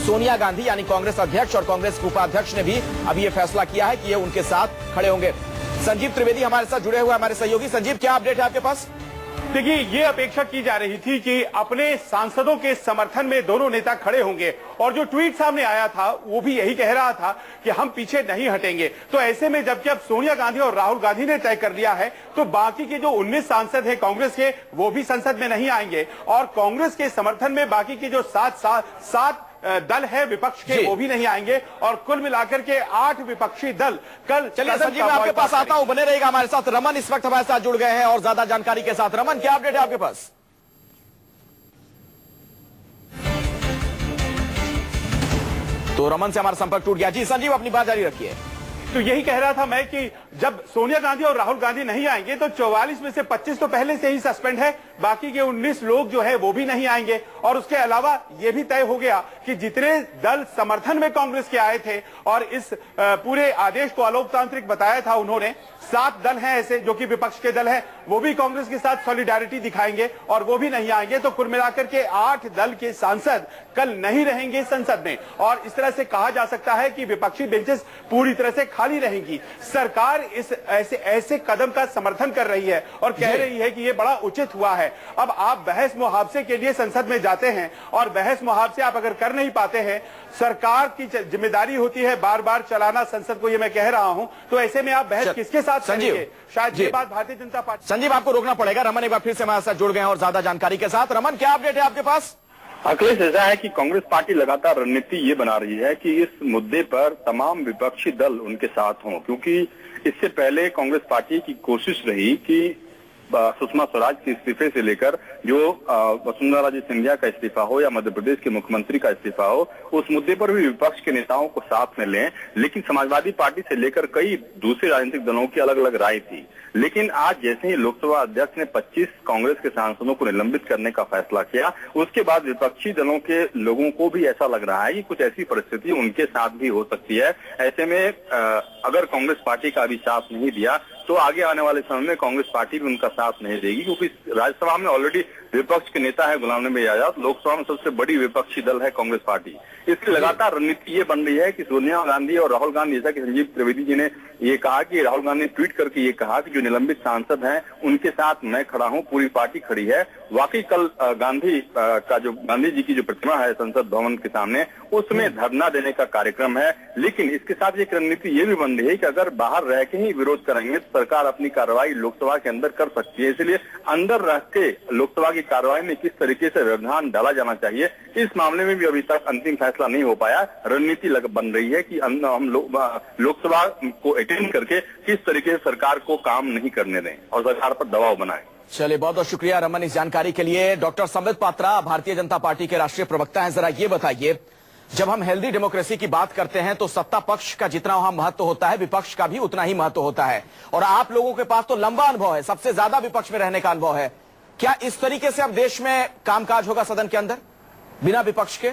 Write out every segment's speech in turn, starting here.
सोनिया गांधी यानी कांग्रेस अध्यक्ष और कांग्रेस उपाध्यक्ष ने भी अभी ये फैसला किया है कि ये उनके साथ खड़े होंगे। संजीव त्रिवेदी हमारे साथ जुड़े हुए हमारे सहयोगी। संजीव, क्या अपडेट है आपके पास? देखिए, ये अपेक्षा की जा रही थी कि अपने सांसदों के समर्थन में दोनों नेता खड़े होंगे और जो ट्वीट सामने आया था वो भी यही कह रहा था कि हम पीछे नहीं हटेंगे। तो ऐसे में जबकि अब सोनिया गांधी और राहुल गांधी ने तय कर लिया है तो बाकी के जो 19 सांसद हैं कांग्रेस के वो भी संसद में नहीं आएंगे और कांग्रेस के समर्थन में बाकी के जो सात दल है विपक्ष के वो भी नहीं आएंगे और कुल मिलाकर के 8 विपक्षी दल कल। चलिए संजीव, मैं आपके पास आता हूं, बने रहेगा हमारे साथ। रमन इस वक्त हमारे साथ जुड़ गए हैं और ज्यादा जानकारी के साथ। रमन, क्या अपडेट है आपके पास? तो रमन से हमारा संपर्क टूट गया। जी संजीव, अपनी बात जारी रखिए। तो यही कह रहा था मैं कि जब सोनिया गांधी और राहुल गांधी नहीं आएंगे तो 44 में से 25 तो पहले से ही सस्पेंड है, बाकी के 19 लोग जो है वो भी नहीं आएंगे। और उसके अलावा ये भी तय हो गया कि जितने दल समर्थन में कांग्रेस के आए थे और इस पूरे आदेश को अलोकतांत्रिक बताया था उन्होंने, 7 दल हैं ऐसे जो कि विपक्ष के दल हैं, वो भी कांग्रेस के साथ सॉलिडारिटी दिखाएंगे और वो भी नहीं आएंगे। तो कुल मिलाकर के 8 दल के सांसद कल नहीं रहेंगे संसद में और इस तरह से कहा जा सकता है कि विपक्षी बेंचेस पूरी तरह से खाली रहेंगी। सरकार इस ऐसे कदम का समर्थन कर रही है और कह रही है कि ये बड़ा उचित हुआ है। अब आप बहस मुहावजे के लिए संसद में जाते हैं और बहस मुहावजे आप अगर कर नहीं पाते हैं, सरकार की जिम्मेदारी होती है बार बार चलाना संसद को, ये मैं कह रहा हूं। तो ऐसे में आप बहस किसके साथ करेंगे? शायद ये बात भारतीय जनता पार्टी। संजीव, आपको रोकना पड़ेगा। रमन एक बार फिर से हमारे साथ जुड़ गए हैं और ज्यादा जानकारी के साथ। रमन, क्या अपडेट है आपके पास? अखिलेश, ऐसा है कि कांग्रेस पार्टी लगातार रणनीति ये बना रही है कि इस मुद्दे पर तमाम विपक्षी दल उनके साथ हों, क्योंकि इससे पहले कांग्रेस पार्टी की कोशिश रही कि सुषमा स्वराज के इस्तीफे से लेकर जो वसुंधरा राजे सिंधिया का इस्तीफा हो या मध्य प्रदेश के मुख्यमंत्री का इस्तीफा हो, उस मुद्दे पर भी विपक्ष के नेताओं को साथ में लें। लेकिन समाजवादी पार्टी से लेकर कई दूसरे राजनीतिक दलों की अलग अलग राय थी। लेकिन आज जैसे ही लोकसभा अध्यक्ष ने 25 कांग्रेस के सांसदों को निलंबित करने का फैसला किया, उसके बाद विपक्षी दलों के लोगों को भी ऐसा लग रहा है कि कुछ ऐसी परिस्थिति उनके साथ भी हो सकती है। ऐसे में अगर कांग्रेस पार्टी का अभी साथ नहीं दिया तो आगे आने वाले समय में कांग्रेस पार्टी भी उनका साथ नहीं देगी, क्योंकि राज्यसभा में ऑलरेडी विपक्ष के नेता है गुलाम नबी आजाद, लोकसभा में सबसे बड़ी विपक्षी दल है कांग्रेस पार्टी। इसकी लगातार रणनीति ये बन रही है कि सोनिया गांधी और राहुल गांधी, जैसा कि संजीव त्रिवेदी जी ने ये कहा कि राहुल गांधी ने ट्वीट करके ये कहा कि जो निलंबित सांसद हैं उनके साथ मैं खड़ा हूं, पूरी पार्टी खड़ी है। वाकई कल गांधी जी की जो प्रतिमा है संसद भवन के सामने, उसमें धरना देने का कार्यक्रम है। लेकिन इसके साथ एक रणनीति ये भी बन रही है कि अगर बाहर रह के ही विरोध करेंगे तो सरकार अपनी कार्रवाई लोकसभा के अंदर कर सकती है। इसलिए अंदर रह के लोकसभा की कार्रवाई में किस तरीके से व्यवधान डाला जाना चाहिए, इस मामले में भी अभी तक अंतिम फैसला नहीं हो पाया। रणनीति बन रही है कि हम लोकसभा को अटेंड करके किस तरीके से सरकार को काम नहीं करने दें और सरकार पर दबाव बनाएं। चलिए, बहुत बहुत शुक्रिया रमन इस जानकारी के लिए। डॉक्टर संबित पात्रा भारतीय जनता पार्टी के राष्ट्रीय प्रवक्ता हैं। जरा ये बताइए, जब हम हेल्दी डेमोक्रेसी की बात करते हैं तो सत्ता पक्ष का जितना वहां महत्व होता है, विपक्ष का भी उतना ही महत्व होता है। और आप लोगों के पास तो लंबा अनुभव है, सबसे ज्यादा विपक्ष में रहने का अनुभव है। क्या इस तरीके से अब देश में कामकाज होगा सदन के अंदर बिना विपक्ष के?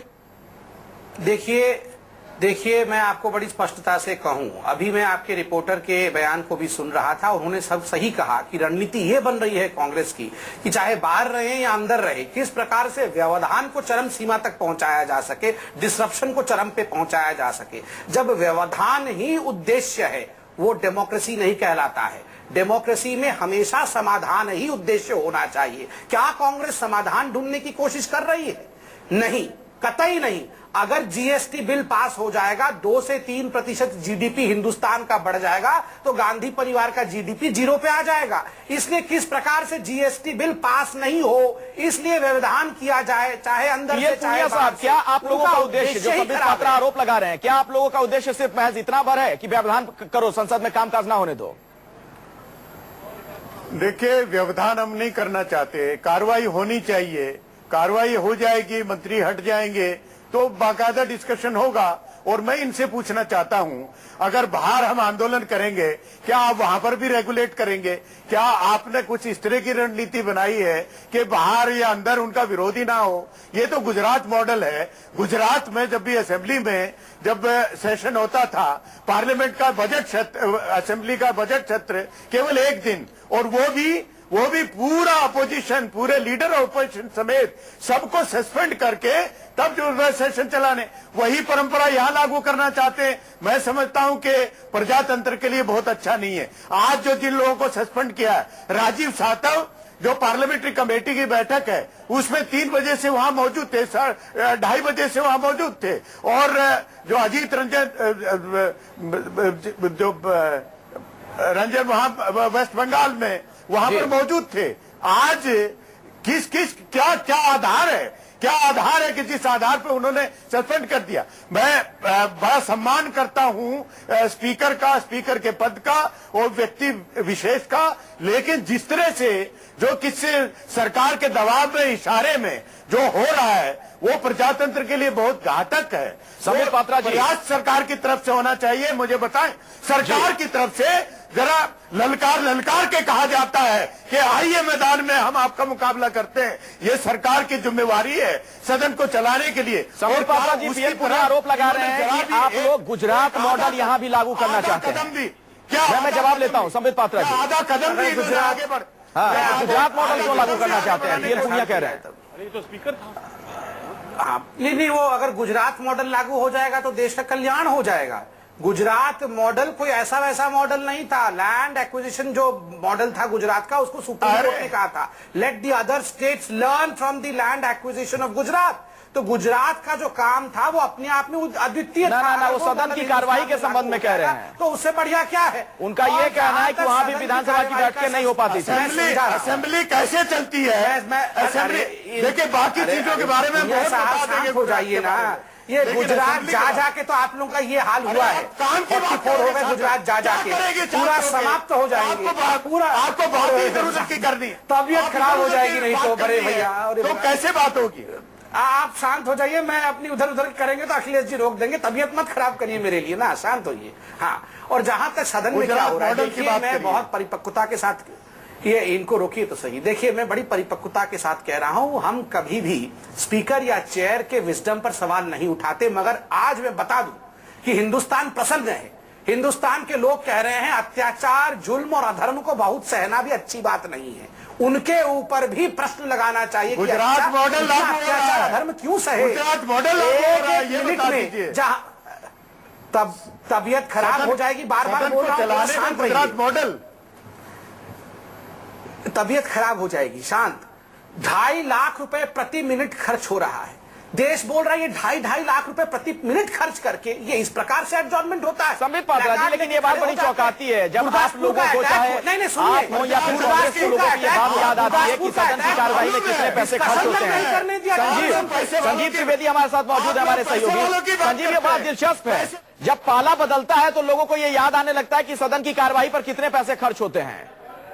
देखिए, मैं आपको बड़ी स्पष्टता से कहूं, अभी मैं आपके रिपोर्टर के बयान को भी सुन रहा था। उन्होंने सब सही कहा कि रणनीति ये बन रही है कांग्रेस की कि चाहे बाहर रहे या अंदर रहे, किस प्रकार से व्यवधान को चरम सीमा तक पहुंचाया जा सके, डिसरप्शन को चरम पे पहुंचाया जा सके। जब व्यवधान ही उद्देश्य है, वो डेमोक्रेसी नहीं कहलाता है। डेमोक्रेसी में हमेशा समाधान ही उद्देश्य होना चाहिए। क्या कांग्रेस समाधान ढूंढने की कोशिश कर रही है? नहीं, कतई नहीं। अगर जीएसटी बिल पास हो जाएगा, 2 से 3% जीडीपी हिंदुस्तान का बढ़ जाएगा तो गांधी परिवार का जीडीपी 0 पे आ जाएगा। इसलिए किस प्रकार से जीएसटी बिल पास नहीं हो, इसलिए व्यवधान किया जाए, चाहे अंदर से चाहे बाहर। क्या आप लोगों का उद्देश्य, जो संबित पात्रा आरोप लगा रहे हैं, क्या आप लोगों का उद्देश्य सिर्फ महज इतना भर है कि व्यवधान करो, संसद में कामकाज ना होने दो? देखिए, व्यवधान हम नहीं करना चाहते, कार्रवाई होनी चाहिए। कार्रवाई हो जाएगी, मंत्री हट जाएंगे तो बाकायदा डिस्कशन होगा। और मैं इनसे पूछना चाहता हूं, अगर बाहर हम आंदोलन करेंगे, क्या आप वहां पर भी रेगुलेट करेंगे? क्या आपने कुछ इस तरह की रणनीति बनाई है कि बाहर या अंदर उनका विरोधी ना हो? ये तो गुजरात मॉडल है। गुजरात में जब भी असेंबली में जब सेशन होता था, पार्लियामेंट का बजट सत्र, असेंबली का बजट सत्र केवल 1 दिन, और वो भी वो भी पूरा अपोजिशन, पूरे लीडर अपोजिशन समेत सबको सस्पेंड करके तब जो सेशन चलाने, वही परंपरा यहां लागू करना चाहते हैं। मैं समझता हूं कि प्रजातंत्र के लिए बहुत अच्छा नहीं है। आज जो जिन लोगों को सस्पेंड किया है, राजीव सातव जो पार्लियामेंट्री कमेटी की बैठक है उसमें 3 बजे से वहां मौजूद थे, 2:30 बजे से वहां मौजूद थे, और जो अजीत रंजन जो रंजन वहां वेस्ट बंगाल में वहां पर मौजूद थे। आज किस क्या आधार है, क्या आधार है कि जिस आधार पर उन्होंने सस्पेंड कर दिया। मैं बड़ा सम्मान करता हूं स्पीकर का, स्पीकर के पद का और व्यक्ति विशेष का, लेकिन जिस तरह से जो किसी सरकार के दबाव में, इशारे में जो हो रहा है वो प्रजातंत्र के लिए बहुत घातक है। संबित पात्रा जी, प्रयास सरकार की तरफ से होना चाहिए। मुझे बताएं, सरकार की तरफ से जरा ललकार के कहा जाता है कि आइए मैदान में, हम आपका मुकाबला करते हैं। ये सरकार की जिम्मेवारी है सदन को चलाने के लिए। संबित पात्रा जी पीएम पूरा आरोप लगा रहे हैं कि आप लोग गुजरात मॉडल यहां भी लागू करना चाहते हैं। क्या मैं जवाब लेता हूं संबित पात्रा जी। आधा कदम भी गुजरात आगे बढ़, गुजरात मॉडल क्यों लागू करना चाहते हैं, पीएम पुनिया कह रहे हैं। अरे तो स्पीकर था। नहीं, वो अगर गुजरात मॉडल लागू हो जाएगा तो देश का कल्याण हो जाएगा। गुजरात मॉडल कोई ऐसा वैसा मॉडल नहीं था। लैंड एक्विजिशन जो मॉडल था गुजरात का, उसको सुप्रीम कोर्ट ने कहा था let the other states learn from the land acquisition of Gujarat. तो गुजरात का जो काम था वो अपने आप में अद्वितीय था। ना, वो सदन की कार्रवाई के संबंध में कह रहे हैं। तो उससे बढ़िया क्या है? उनका ये कहना है कि वहां भी विधानसभा की बैठकें नहीं हो पाती थी। असेंबली कैसे चलती है? असेंबली देखिए, बाकी चीजों के बारे में बहुत बता देंगे। हो जाइए ना, ये गुजरात जा जाके तो आप लोगों का ये हाल हुआ है। 44 हो गए गुजरात जा जाके, पूरा समाप्त हो जाएंगे। पूरा आपको बात ही जरूरत की करनी, तबीयत खराब हो जाएगी नहीं तो। बड़े भैया, तो कैसे बात होगी? आप शांत हो जाइए। मैं अपनी उधर उधर करेंगे तो अखिलेश जी रोक देंगे। तबीयत मत खराब करिए मेरे लिए ना, शांत होइए। हाँ, और जहां तक सदन में क्या हो रहा है, देखिए मैं बहुत परिपक्वता के साथ, ये इनको रोकिए तो सही। देखिए, मैं बड़ी परिपक्वता के साथ कह रहा हूं, हम कभी भी स्पीकर या चेयर के विजडम पर सवाल नहीं उठाते। मगर आज मैं बता दूं कि हिंदुस्तान प्रसन्न है। हिंदुस्तान के लोग कह रहे हैं अत्याचार, जुल्म और अधर्म को बहुत सहना भी अच्छी बात नहीं है। उनके ऊपर भी प्रश्न लगाना चाहिए। गुजरात मॉडल लागू हो रहा है, अधर्म क्यों सहे? गुजरात मॉडल लागू हो रहा है, ये बता दीजिए। जहां तबीयत खराब हो जाएगी, बार बार बोल रहा हूं, गुजरात मॉडल, तबीयत खराब हो जाएगी, शांत। 2.5 लाख रुपए प्रति मिनट खर्च हो रहा है। देश बोल रहा है ये 2.5 लाख रुपए प्रति मिनट खर्च करके ये इस प्रकार से एडजॉर्नमेंट होता है। संबित पात्रा जी, लेकिन ये बात बड़ी चौंकाती है जब आप लोगों को, चाहे आप हो या फिर कांग्रेस के लोगों को, ये बात याद आती है कि सदन की कार्रवाई में कितने पैसे खर्च होते हैं। संजीव त्रिवेदी हमारे साथ मौजूद है, हमारे सहयोगी। संजीव, ये बात दिलचस्प है, जब पाला बदलता है तो लोगों को ये याद आने लगता है कि सदन की कार्रवाई पर कितने पैसे खर्च होते हैं।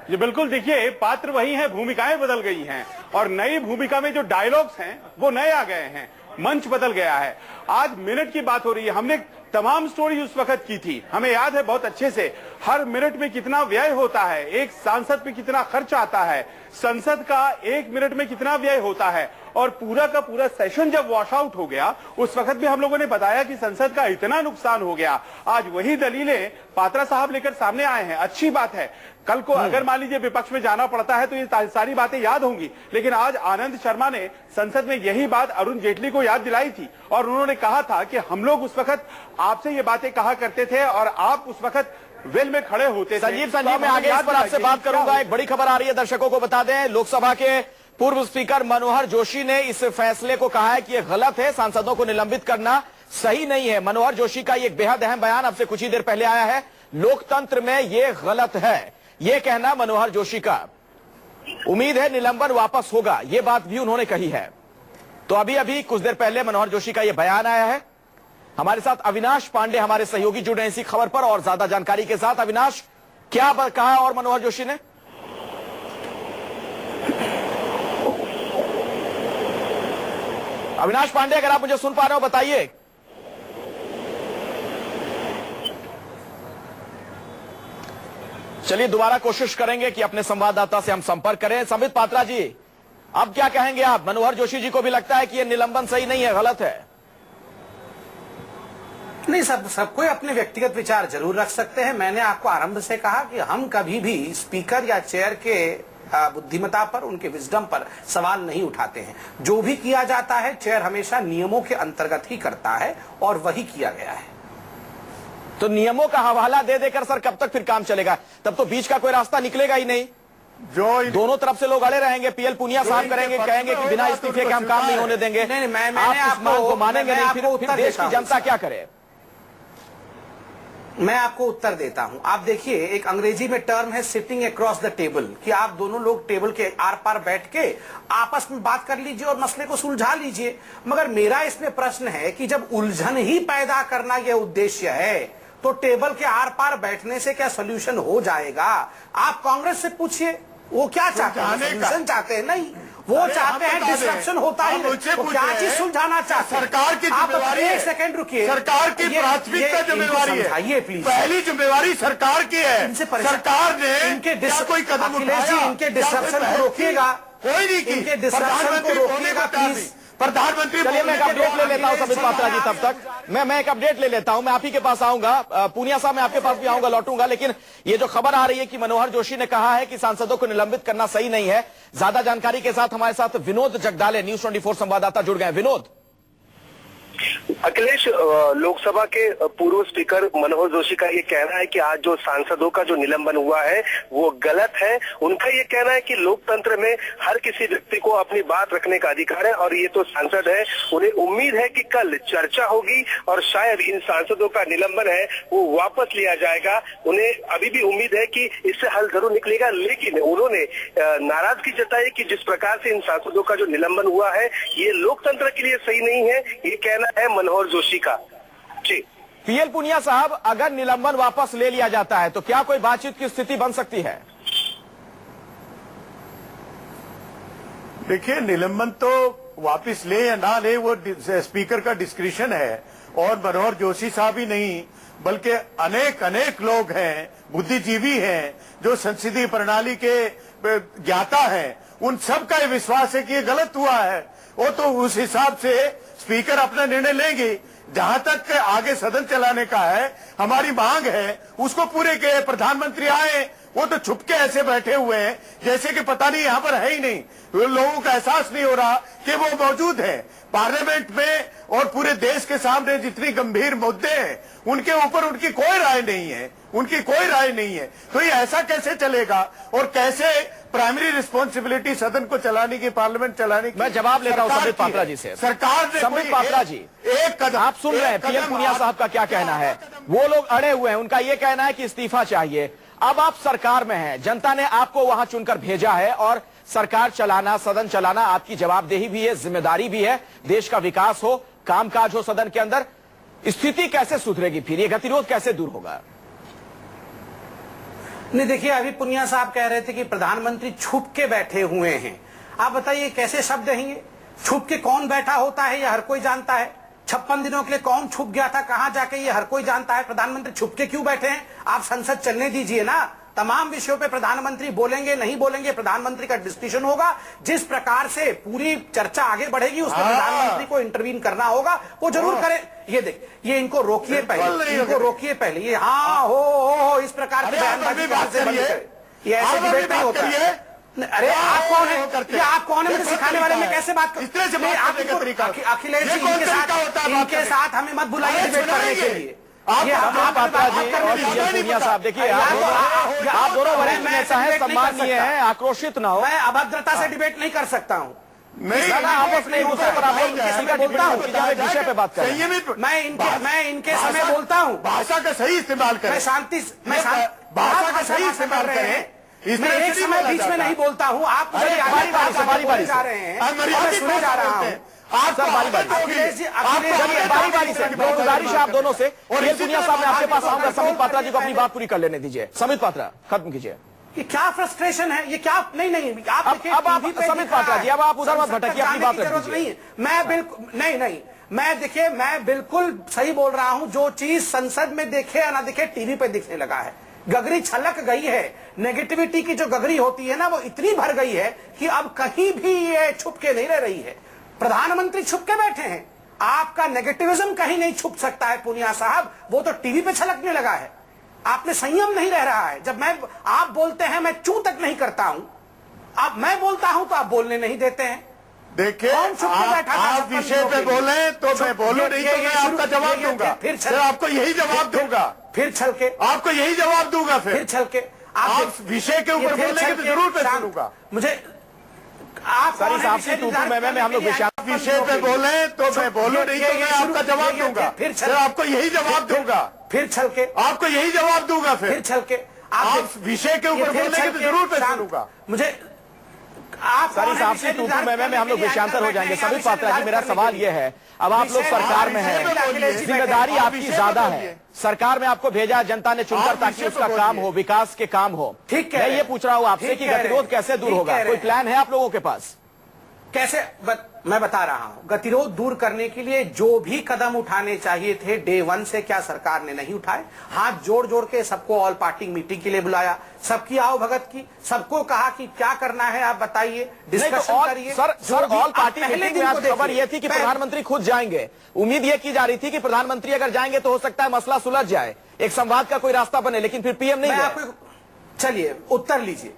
ये बिल्कुल, देखिए पात्र वही हैं, भूमिकाएं बदल गई हैं और नई भूमिका में जो डायलॉग्स हैं वो नए आ गए हैं, मंच बदल गया है। आज मिनट की बात हो रही है, हमने तमाम स्टोरी उस वक्त की थी, हमें याद है बहुत अच्छे से। हर मिनट में कितना व्यय होता है, एक सांसद पे कितना खर्च आता है, संसद का 1 मिनट में कितना व्यय होता है, और पूरा का पूरा सेशन जब वॉश आउट हो गया उस वक्त भी हम लोगों ने बताया कि संसद का इतना नुकसान हो गया। आज वही दलीलें पात्रा साहब लेकर सामने आए हैं, अच्छी बात है। कल को अगर मान लीजिए विपक्ष में जाना पड़ता है तो ये सारी बातें याद होंगी, लेकिन आज आनंद शर्मा ने संसद में यही बात अरुण जेटली को याद दिलाई थी और उन्होंने कहा था कि हम लोग उस वक्त आपसे ये बातें कहा करते थे और आप उस वक्त वेल में खड़े होते थे। संजीव, मैं आगे इस पर आपसे बात करूंगा। एक बड़ी खबर आ रही है, दर्शकों को बता दें, लोकसभा के पूर्व स्पीकर मनोहर जोशी ने इस फैसले को कहा है कि यह गलत है, सांसदों को निलंबित करना सही नहीं है। मनोहर जोशी का एक बेहद अहम बयान अब से कुछ ही देर पहले आया है, लोकतंत्र में यह गलत है, यह कहना मनोहर जोशी का। उम्मीद है निलंबन वापस होगा, यह बात भी उन्होंने कही है। तो अभी कुछ देर पहले मनोहर जोशी का यह बयान आया है। हमारे साथ अविनाश पांडे हमारे सहयोगी जुड़े हैं इसी खबर पर और ज्यादा जानकारी के साथ। अविनाश, क्या कहा और मनोहर जोशी ने? अविनाश पांडे, अगर आप मुझे सुन पा रहे हो बताइए। चलिए दोबारा कोशिश करेंगे कि अपने संवाददाता से हम संपर्क करें। संबित पात्रा जी, अब क्या कहेंगे आप? मनोहर जोशी जी को भी लगता है कि यह निलंबन सही नहीं है, गलत है? नहीं, सब कोई अपने व्यक्तिगत विचार जरूर रख सकते हैं। मैंने आपको आरंभ से कहा कि हम कभी भी स्पीकर या चेयर के बुद्धिमत्ता पर, उनके विजडम पर सवाल नहीं उठाते हैं। जो भी किया जाता है चेयर हमेशा नियमों के अंतर्गत ही करता है और वही किया गया है। तो नियमों का हवाला दे देकर सर कब तक फिर काम चलेगा? तब तो बीच का कोई रास्ता निकलेगा ही नहीं। जो दोनों तरफ से लोग अड़े रहेंगे। पीएल पुनिया साहब करेंगे, कहेंगे कि बिना इस्तीफे के हम काम नहीं होने देंगे। नहीं, मैंने आप उस मांग को मानेंगे नहीं, फिर देश की जनता क्या करे? मैं आपको उत्तर देता हूं। आप देखिए, एक अंग्रेजी में टर्म है सिटिंग अक्रॉस द टेबल, कि आप दोनों लोग टेबल के आर पार बैठ के आपस में बात कर लीजिए और मसले को सुलझा लीजिए। मगर मेरा इसमें प्रश्न है कि जब उलझन ही पैदा करना यह उद्देश्य है तो टेबल के आर पार बैठने से क्या सोल्यूशन हो जाएगा? आप कांग्रेस से पूछिए, वो क्या चाहते हैं? सोल्यूशन चाहते हैं? नहीं, वो चाहते हैं डिस्ट्रक्शन होता ही नहीं। तो क्या चीज सुलझाना चाहते हैं? सरकार की जिम्मेवारी है। एक सेकंड रुकिए, सरकार की प्राथमिकता जिम्मेवारी है। प्लीज, पहली जिम्मेवारी सरकार की है। सरकार ने इनके कोई कदम उठाया? इनके डिस्ट्रक्शन को रोकिएगा? कोई नहीं की। इनके डिस्ट्रक्शन को रोकिएगा प्लीज। प्रधानमंत्री, चलिए मैं एक अपडेट ले लेता हूं संबित पात्रा जी। तब तक मैं एक अपडेट ले लेता हूं। मैं आप ही के पास आऊंगा, पूनिया साहब मैं आपके पास भी आऊंगा, लौटूंगा। लेकिन ये जो खबर आ रही है कि मनोहर जोशी ने कहा है कि सांसदों को निलंबित करना सही नहीं है। ज्यादा जानकारी के साथ हमारे साथ विनोद जगदाले, न्यूज 24 संवाददाता जुड़ गए। विनोद। अखिलेश, लोकसभा के पूर्व स्पीकर मनोहर जोशी का ये कहना है कि आज जो सांसदों का जो निलंबन हुआ है वो गलत है। उनका ये कहना है कि लोकतंत्र में हर किसी व्यक्ति को अपनी बात रखने का अधिकार है और ये तो सांसद है। उन्हें उम्मीद है कि कल चर्चा होगी और शायद इन सांसदों का निलंबन है वो वापस लिया जाएगा। उन्हें अभी भी उम्मीद है कि इससे हल जरूर निकलेगा, लेकिन उन्होंने नाराजगी जताई कि जिस प्रकार से इन सांसदों का जो निलंबन हुआ है ये लोकतंत्र के लिए सही नहीं है। ये कहना है मनोहर जोशी का। जी पीएल पुनिया साहब, अगर निलंबन वापस ले लिया जाता है तो क्या कोई बातचीत की स्थिति बन सकती है? देखिए, निलंबन तो वापस ले या ना ले वो स्पीकर का डिस्क्रिशन है। और मनोहर जोशी साहब ही नहीं बल्कि अनेक लोग हैं, बुद्धिजीवी हैं, जो संसदीय प्रणाली के ज्ञाता हैं। उन सब का विश्वास है कि ये गलत हुआ है। वो तो उस हिसाब से स्पीकर अपना निर्णय लेंगे। जहां तक आगे सदन चलाने का है, हमारी मांग है उसको पूरे के प्रधानमंत्री आए। वो तो छुपके ऐसे बैठे हुए हैं जैसे कि पता नहीं यहाँ पर है ही नहीं। लोगों का एहसास नहीं हो रहा कि वो मौजूद है पार्लियामेंट में। और पूरे देश के सामने जितनी गंभीर मुद्दे हैं उनके ऊपर उनकी कोई राय नहीं है, उनकी कोई राय नहीं है। तो ये ऐसा कैसे चलेगा? और कैसे प्राइमरी रिस्पॉन्सिबिलिटी सदन को चलाने की, पार्लियामेंट चलाने की? मैं जवाब लेता हूं संबित पात्रा जी से। सरकार ने संबित पात्रा जी, एक कदम, आप सुन रहे हैं पीएल पुनिया साहब का क्या कहना है। वो लोग अड़े हुए हैं, उनका ये कहना है कि इस्तीफा चाहिए। अब आप सरकार में हैं, जनता ने आपको वहां चुनकर भेजा है और सरकार चलाना, सदन चलाना आपकी जवाबदेही भी है, जिम्मेदारी भी है। देश का विकास हो, कामकाज हो सदन के अंदर। स्थिति कैसे सुधरेगी फिर? ये गतिरोध कैसे दूर होगा? नहीं, देखिए, अभी पुनिया साहब कह रहे थे कि प्रधानमंत्री छुप के बैठे हुए हैं। आप बताइए कैसे शब्द हैं ये? छुप के कौन बैठा होता है ये हर कोई जानता है। 56 दिनों के लिए कौन छुप गया था, कहां जाके, ये हर कोई जानता है। प्रधानमंत्री छुप के क्यों बैठे हैं? आप संसद चलने दीजिए ना। तमाम विषयों पे प्रधानमंत्री बोलेंगे, नहीं बोलेंगे, प्रधानमंत्री का डिस्कशन होगा। जिस प्रकार से पूरी चर्चा आगे बढ़ेगी उसमें प्रधानमंत्री को इंटरवीन करना होगा, वो जरूर करे। ये देख, ये इनको रोकिए पहले, इनको रोकिए पहले। ये हाँ हो इस प्रकार की बयानबाजी से बंद करें। ये ऐसे डिबेट नहीं होता है। अरे आप कौन है? आप कौन है मुझे सिखाने वाले? में कैसे बात करूं? अखिलेश जी, इनके साथ हमें मत बुलाइए डिबेट करने के लिए। पात्रा जी और पीएल पुनिया साहब, देखिए आप दोनों वरिष्ठ नेता हैं, सम्मानीय हैं, आक्रोशित ना हो। मैं अभद्रता से डिबेट नहीं कर सकता हूँ। आपस में दूसरे पर बोलता हूँ कि जब विषय पे बात करें। मैं इनके समय बोलता हूँ। भाषा का सही इस्तेमाल करें। भाषा का सही इस्तेमाल करें। मैं एक समय बीच में नहीं बोलता हूँ। आप बारी जा रहे हैं, मैं सुने जा रहा हूँ। आप सर बारी से गुजारिश है आप दोनों से। और पुनिया साहब, मैं आपके पास आऊंगा। संबित पात्रा जी को अपनी बात पूरी कर लेने दीजिए। संबित पात्रा, खत्म कीजिए। ये क्या फ्रस्ट्रेशन है? ये क्या? नहीं, आप अब आप संबित पात्रा जी, अब आप उधर मत भटकिए, अपनी बात जरूरत नहीं है। मैं बिल्कुल नहीं, मैं देखिए, मैं बिल्कुल सही बोल रहा हूं। जो चीज संसद में देखे या ना देखे, टीवी पे दिखने लगा है। गगरी छलक गई है। नेगेटिविटी की जो गगरी होती है ना, वो इतनी भर गई है कि अब कहीं भी ये छुप के नहीं रह रही है। प्रधानमंत्री छुप के बैठे हैं। आपका नेगेटिविज्म कहीं नहीं छुप सकता है पुनिया साहब, वो तो टीवी पे छलकने लगा है। आप में संयम नहीं रह रहा है। जब आप बोलते हैं, मैं चूं तक नहीं करता हूं। अब मैं बोलता हूं तो आप बोलने नहीं देते हैं। देखिए, कौन चुप के बैठा था आप 56 विषय पे दिनों के लिए? बोले तो मैं बोलूं, नहीं तो मैं आपका जवाब दूंगा। फिर आपको यही जवाब दूंगा। फिर छल के आपको यही जवाब दूंगा। फिर छल के आप विषय के ऊपर बोलेंगे तो जरूर मैं सुनूंगा। मुझे आप सर इस आपसी तू में हम लोग विषय पे बोले तो मैं बोलूं, नहीं तो मैं आपका जवाब दूंगा। फिर आपको यही जवाब दूंगा। फिर छल के आपको यही जवाब दूंगा। फिर छल के आप विषय के ऊपर बोलेंगे तो जरूर मैं सुनूंगा। मुझे आप सर इस आपसी तू में हम लोग विषयांतर हो जाएंगे। संबित पात्रा जी, मेरा सवाल यह है, अब आप लोग सरकार में हैं, जिम्मेदारी आपकी ज्यादा है। सरकार में आपको भेजा जनता ने चुनकर ताकि उसका काम हो, विकास के काम हो। ठीक है, मैं ये पूछ रहा हूँ आपसे कि गतिरोध कैसे दूर होगा? कोई प्लान है आप लोगों के पास? कैसे मैं बता रहा हूं, गतिरोध दूर करने के लिए जो भी कदम उठाने चाहिए थे डे 1 से, क्या सरकार ने नहीं उठाए? हाथ जोड़ जोड़ के सबको ऑल पार्टी मीटिंग के लिए बुलाया, सबकी आओ भगत की, सबको कहा कि क्या करना है आप बताइए, डिस्कशन करिए। सर ऑल पार्टी मीटिंग में आज खबर यह थी कि प्रधानमंत्री खुद जाएंगे। उम्मीद यह की जा रही थी कि प्रधानमंत्री अगर जाएंगे तो हो सकता है मसला सुलझ जाए, एक संवाद का कोई रास्ता बने, लेकिन फिर पीएम नहीं गए। चलिए उत्तर लीजिए।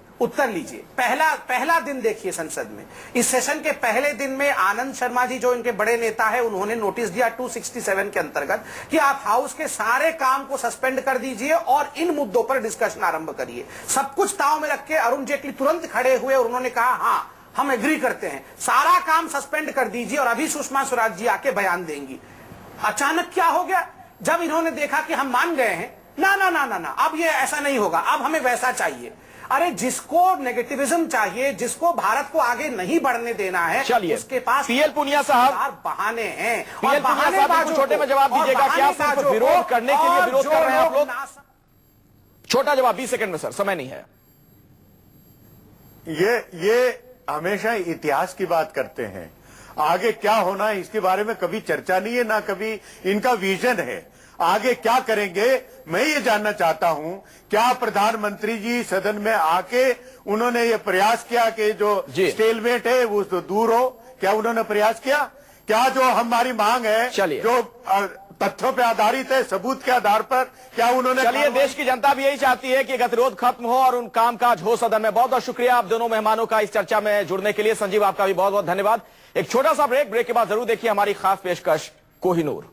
पहला दिन देखिए संसद में, इस सेशन के पहले दिन में आनंद शर्मा जी जो इनके बड़े नेता है, उन्होंने नोटिस दिया 267 के अंतर्गत कि आप हाउस के सारे काम को सस्पेंड कर दीजिए और इन मुद्दों पर डिस्कशन आरंभ करिए। सब कुछ ताव में रख के अरुण जेटली तुरंत खड़े हुए और उन्होंने कहा हाँ हम एग्री करते हैं, सारा काम सस्पेंड कर दीजिए और अभी सुषमा स्वराज जी आके बयान देंगी। अचानक क्या हो गया? जब इन्होंने देखा कि हम मान गए हैं, ना ना ना ना ना अब ये ऐसा नहीं होगा, अब हमें वैसा चाहिए। अरे जिसको नेगेटिविज्म चाहिए, जिसको भारत को आगे नहीं बढ़ने देना है, चलिए उसके पास पीएल पुनिया साहब बहाने हैं। पीएल पुनिया साहब को छोटे में जवाब दीजिएगा, क्या सिर्फ विरोध करने के लिए विरोध कर रहे हैं आप लोग? छोटा जवाब 20 सेकंड में सर, समय नहीं है। ये हमेशा इतिहास की बात करते हैं, आगे क्या होना है इसके बारे में कभी चर्चा नहीं है, ना कभी इनका विजन है। आगे क्या करेंगे मैं ये जानना चाहता हूं। क्या प्रधानमंत्री जी सदन में आके उन्होंने ये प्रयास किया कि जो स्टेलमेट है वो तो दूर हो? क्या उन्होंने प्रयास किया? क्या जो हमारी मांग है, जो तथ्यों पे आधारित है, सबूत के आधार पर, क्या उन्होंने? चलिए, देश की जनता भी यही चाहती है कि गतिरोध खत्म हो और उन कामकाज हो सदन में। बहुत बहुत शुक्रिया आप दोनों मेहमानों का इस चर्चा में जुड़ने के लिए। संजीव, आपका भी बहुत बहुत धन्यवाद। एक छोटा सा ब्रेक के बाद जरूर देखिए हमारी खास पेशकश कोहिनूर।